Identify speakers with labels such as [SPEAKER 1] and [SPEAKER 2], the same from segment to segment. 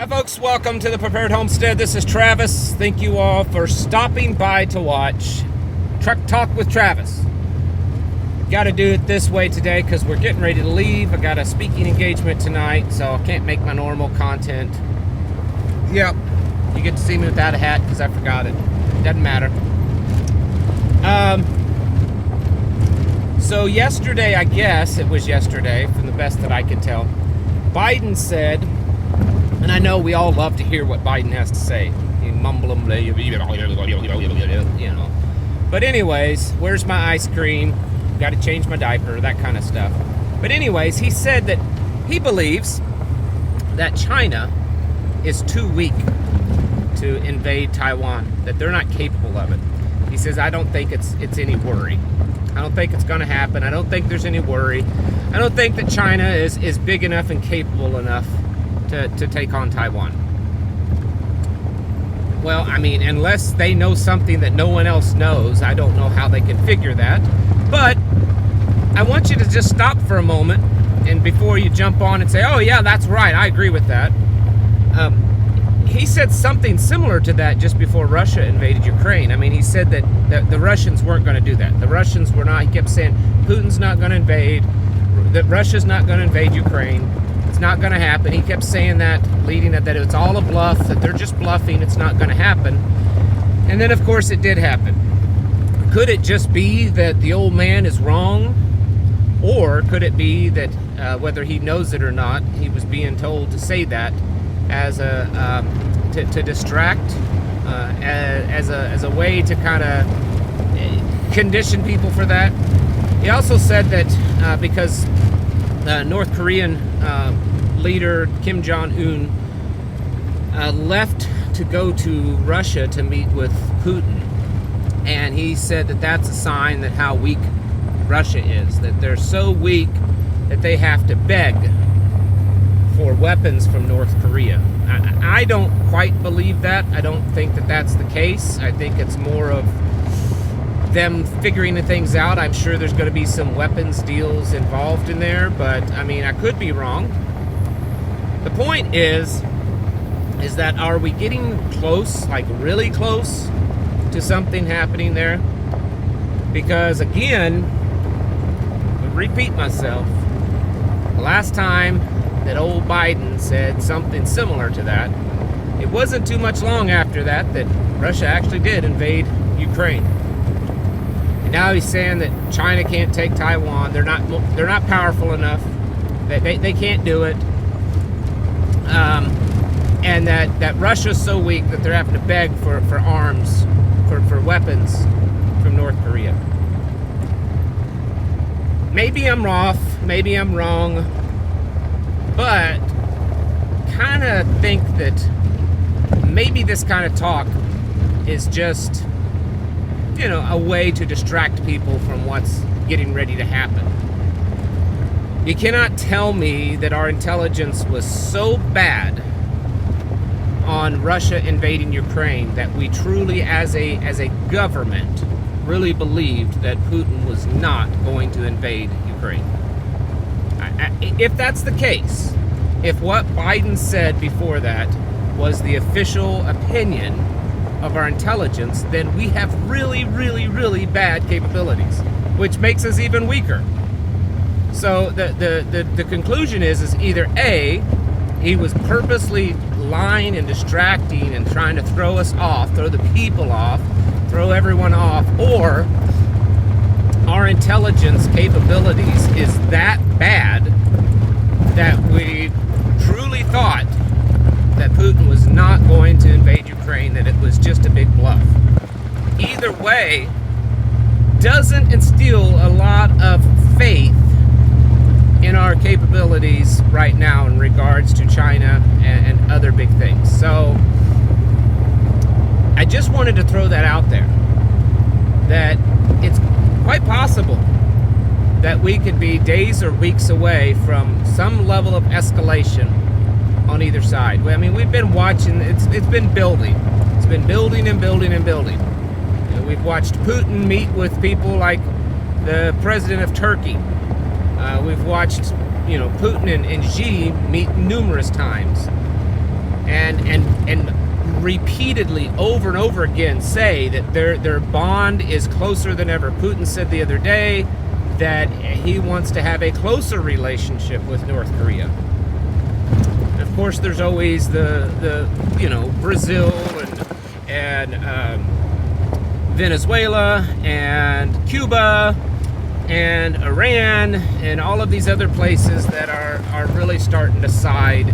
[SPEAKER 1] Hi folks, welcome to the Prepared Homestead. This is Travis. Thank you all for stopping by to watch Truck Talk with Travis. Got to do it this way today because we're getting ready to leave. I got a speaking engagement tonight, so I can't make my normal content. Yep, you get to see me without a hat because I forgot it. Doesn't matter. So yesterday, I guess it was yesterday, from the best that I can tell, Biden said, and I know we all love to hear what Biden has to say. You mumble them, you know. But anyways, where's my ice cream? Got to change my diaper, that kind of stuff. But anyways, he said that he believes that China is too weak to invade Taiwan, that they're not capable of it. He says, I don't think it's any worry. I don't think it's going to happen. I don't think there's any worry. I don't think that China is big enough and capable enough to take on Taiwan. Well, I mean, unless they know something that no one else knows, I don't know how they can figure that. But I want you to just stop for a moment, and before you jump on and say, oh yeah, that's right, I agree with that. He said something similar to that just before Russia invaded Ukraine. I mean, he said that the Russians weren't going to do that. The Russians were not. He kept saying, Putin's not going to invade, that Russia's not going to invade Ukraine. It's not going to happen. He kept saying that, leading that it's all a bluff, that they're just bluffing, it's not going to happen. And then, of course, it did happen. Could it just be that the old man is wrong? Or could it be that, whether he knows it or not, he was being told to say that as to distract, as a way to kind of condition people for that? He also said that because North Korean leader Kim Jong-un left to go to Russia to meet with Putin, and he said that that's a sign that how weak Russia is, that they're so weak that they have to beg for weapons from North Korea. I don't quite believe that. I don't think that that's the case. I think it's more of them figuring the things out. I'm sure there's going to be some weapons deals involved in there, but I mean, I could be wrong. The point is that are we getting close, like really close to something happening there? Because again, I'll repeat myself, the last time that old Biden said something similar to that, it wasn't too much long after that Russia actually did invade Ukraine. Now he's saying that China can't take Taiwan. They're not powerful enough. They can't do it. And that Russia's so weak that they're having to beg for arms, for weapons from North Korea. Maybe I'm off. Maybe I'm wrong. But kind of think that maybe this kind of talk is just, a way to distract people from what's getting ready to happen. You cannot tell me that our intelligence was so bad on Russia invading Ukraine that we truly, as a government, really believed that Putin was not going to invade Ukraine. If that's the case, if what Biden said before that was the official opinion of our intelligence, then we have really, really, really bad capabilities, which makes us even weaker. So the conclusion is either A, he was purposely lying and distracting and trying to throw us off, throw the people off, throw everyone off, or our intelligence capabilities is that bad that we truly thought that Putin was not going to invade Ukraine, that it was just a big bluff. Either way, doesn't instill a lot of faith in our capabilities right now in regards to China and other big things. So I just wanted to throw that out there, that it's quite possible that we could be days or weeks away from some level of escalation on either side. I mean, we've been watching, it's been building. It's been building and building and building. We've watched Putin meet with people like the president of Turkey. We've watched, Putin and Xi meet numerous times. and repeatedly over and over again say that their bond is closer than ever. Putin said the other day that he wants to have a closer relationship with North Korea. And of course, there's always the Brazil and Venezuela and Cuba and Iran and all of these other places that are really starting to side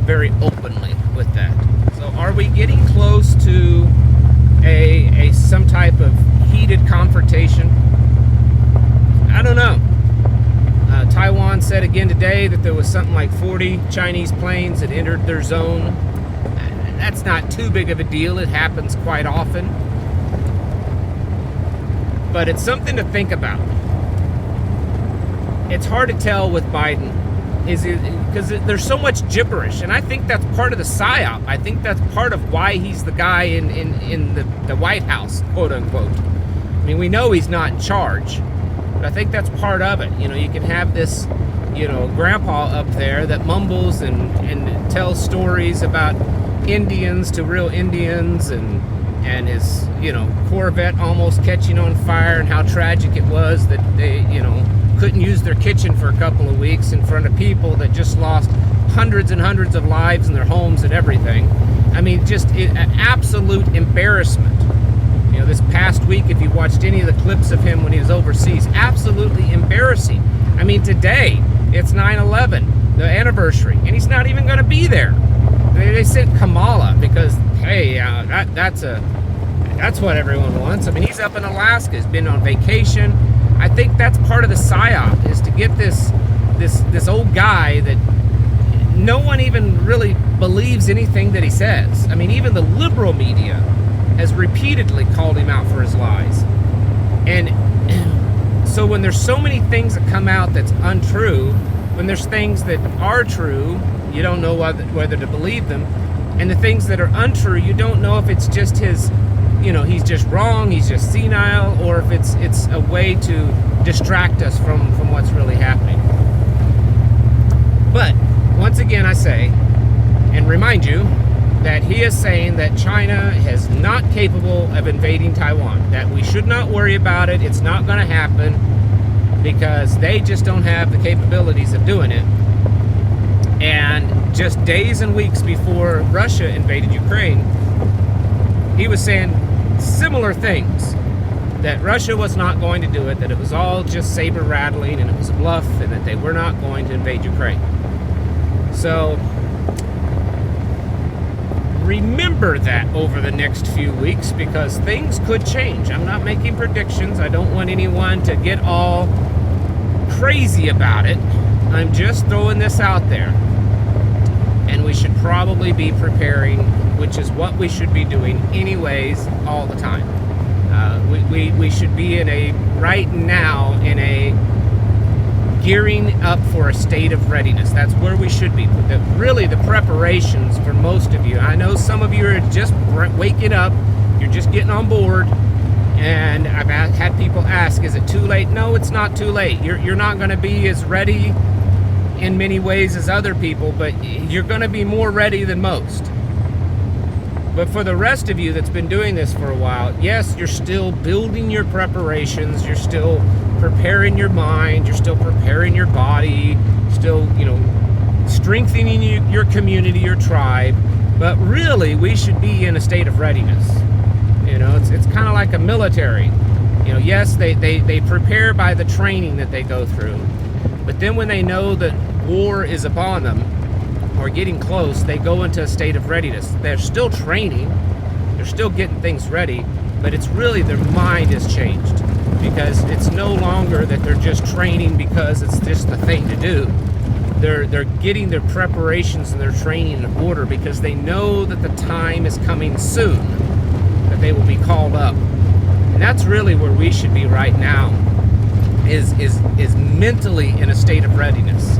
[SPEAKER 1] very openly with that. So are we getting close to a some type of heated confrontation? I don't know. Taiwan said again today that there was something like 40 Chinese planes that entered their zone. That's not too big of a deal. It happens quite often. But it's something to think about. It's hard to tell with Biden, because there's so much gibberish, and I think that's part of the psyop. I think that's part of why he's the guy in the White House, quote unquote. I mean, we know he's not in charge, but I think that's part of it. You know, you can have this, grandpa up there that mumbles and tells stories about Indians to real Indians and his, Corvette almost catching on fire and how tragic it was that they, couldn't use their kitchen for a couple of weeks in front of people that just lost hundreds and hundreds of lives in their homes and everything. I mean, just an absolute embarrassment. This past week, if you watched any of the clips of him when he was overseas, absolutely embarrassing. I mean, today, it's 9/11, the anniversary, and he's not even going to be there. They sent Kamala because, hey, that's what everyone wants. I mean, he's up in Alaska, he's been on vacation. I think that's part of the psyop, is to get this old guy that no one even really believes anything that he says. I mean, even the liberal media has repeatedly called him out for his lies. And so when there's so many things that come out that's untrue, when there's things that are true, you don't know whether to believe them. And the things that are untrue, you don't know if it's just his, he's just wrong, he's just senile, or if it's a way to distract us from what's really happening. But once again, I say and remind you that he is saying that China is not capable of invading Taiwan, that we should not worry about it. It's not going to happen because they just don't have the capabilities of doing it. And just days and weeks before Russia invaded Ukraine, he was saying similar things, that Russia was not going to do it, that it was all just saber rattling and it was a bluff, and that they were not going to invade Ukraine. So remember that over the next few weeks, because things could change. I'm not making predictions. I don't want anyone to get all crazy about it. I'm just throwing this out there. And we should probably be preparing, which is what we should be doing anyways all the time. We should be right now in a gearing up for a state of readiness. That's where we should be. Really the preparations for most of you. I know some of you are just waking up. You're just getting on board. And I've had people ask, is it too late? No, it's not too late. You're not going to be as ready in many ways as other people, but you're going to be more ready than most. But for the rest of you that's been doing this for a while, yes, you're still building your preparations, you're still preparing your mind, you're still preparing your body, still, strengthening your community, your tribe. But really, we should be in a state of readiness. It's kind of like a military. Yes, they prepare by the training that they go through. But then when they know that war is upon them, or getting close, they go into a state of readiness. They're still training, they're still getting things ready, but it's really their mind has changed, because it's no longer that they're just training because it's just the thing to do. They're getting their preparations and their training in order, because they know that the time is coming soon that they will be called up. And that's really where we should be right now, is mentally in a state of readiness.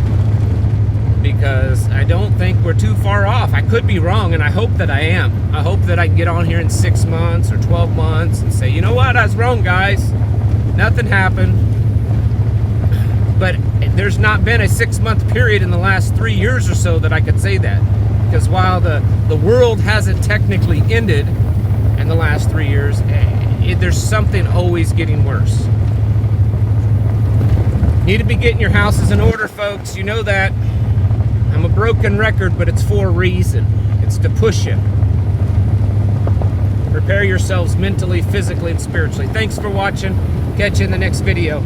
[SPEAKER 1] Because I don't think we're too far off. I could be wrong, and I hope that I am. I hope that I can get on here in 6 months or 12 months and say, you know what, I was wrong, guys. Nothing happened. But there's not been a 6-month period in the last 3 years or so that I could say that. because while the world hasn't technically ended in the last 3 years, there's something always getting worse. Need to be getting your houses in order, folks. You know that. I'm a broken record, but it's for a reason. It's to push you. Prepare yourselves mentally, physically, and spiritually. Thanks for watching. Catch you in the next video.